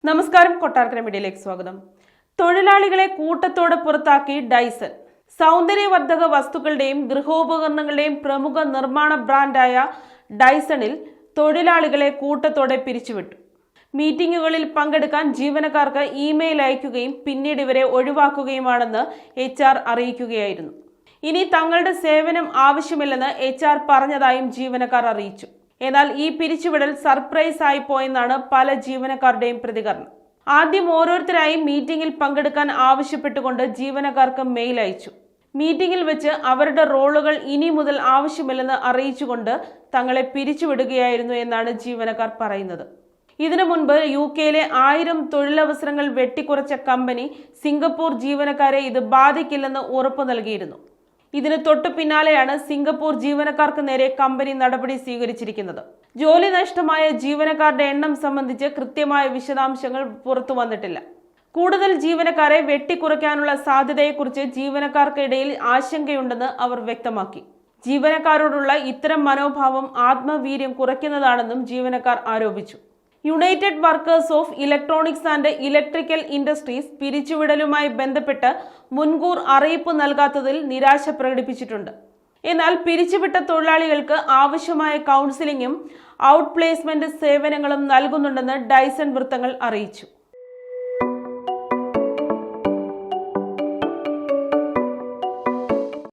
നമസ്കാരം, കൊട്ടാരക്കര മീഡിയയിലേക്ക് സ്വാഗതം. തൊഴിലാളികളെ കൂട്ടത്തോടെ പുറത്താക്കി ഡൈസൺ. സൗന്ദര്യവർദ്ധക വസ്തുക്കളുടെയും ഗൃഹോപകരണങ്ങളുടെയും പ്രമുഖ നിർമ്മാണ ബ്രാൻഡായ ഡൈസണിൽ തൊഴിലാളികളെ കൂട്ടത്തോടെ പിരിച്ചുവിട്ടു. മീറ്റിംഗുകളിൽ പങ്കെടുക്കാൻ ജീവനക്കാർക്ക് ഇമെയിൽ അയക്കുകയും പിന്നീട് ഇവരെ ഒഴിവാക്കുകയുമാണെന്ന് HR അറിയിക്കുകയായിരുന്നു. ഇനി തങ്ങളുടെ സേവനം ആവശ്യമില്ലെന്ന് HR പറഞ്ഞതായും ജീവനക്കാർ അറിയിച്ചു. എന്നാൽ ഈ പിരിച്ചുവിടൽ സർപ്രൈസ് ആയി പോയെന്നാണ് പല ജീവനക്കാരുടെയും പ്രതികരണം. ആദ്യം ഓരോരുത്തരായി മീറ്റിംഗിൽ പങ്കെടുക്കാൻ ആവശ്യപ്പെട്ടുകൊണ്ട് ജീവനക്കാർക്ക് മെയിൽ അയച്ചു. മീറ്റിംഗിൽ വെച്ച് അവരുടെ റോളുകൾ ഇനി മുതൽ ആവശ്യമില്ലെന്ന് അറിയിച്ചുകൊണ്ട് തങ്ങളെ പിരിച്ചുവിടുകയായിരുന്നു എന്നാണ് ജീവനക്കാർ പറയുന്നത്. ഇതിനു മുൻപ് UK-യിലെ 1000 തൊഴിലവസരങ്ങൾ വെട്ടിക്കുറച്ച കമ്പനി സിംഗപ്പൂർ ജീവനക്കാരെ ഇത് ബാധിക്കില്ലെന്ന് ഉറപ്പു നൽകിയിരുന്നു. ഇതിന് തൊട്ടു പിന്നാലെയാണ് സിംഗപ്പൂർ ജീവനക്കാർക്ക് നേരെ കമ്പനി നടപടി സ്വീകരിച്ചിരിക്കുന്നത്. ജോലി നഷ്ടമായ ജീവനക്കാരുടെ എണ്ണം സംബന്ധിച്ച് കൃത്യമായ വിശദാംശങ്ങൾ പുറത്തു വന്നിട്ടില്ല. കൂടുതൽ ജീവനക്കാരെ വെട്ടിക്കുറയ്ക്കാനുള്ള സാധ്യതയെക്കുറിച്ച് ജീവനക്കാർക്കിടയിൽ ആശങ്കയുണ്ടെന്ന് അവർ വ്യക്തമാക്കി. ജീവനക്കാരോടുള്ള ഇത്തരം മനോഭാവം ആത്മവീര്യം കുറയ്ക്കുന്നതാണെന്നും ജീവനക്കാർ ആരോപിച്ചു. United Workers of Electronics and Electrical Industries പിരിച്ചുവിടലുമായി ബന്ധപ്പെട്ട് മുൻകൂർ അറിയിപ്പ് നൽകാത്തതിൽ നിരാശ പ്രകടിപ്പിച്ചിട്ടുണ്ട്. എന്നാൽ പിരിച്ചുവിട്ട തൊഴിലാളികൾക്ക് ആവശ്യമായ കൗൺസിലിംഗും ഔട്ട് പ്ലേസ്മെന്റ് സേവനങ്ങളും നൽകുന്നുണ്ടെന്ന് ഡൈസൺ വൃത്തങ്ങൾ അറിയിച്ചു.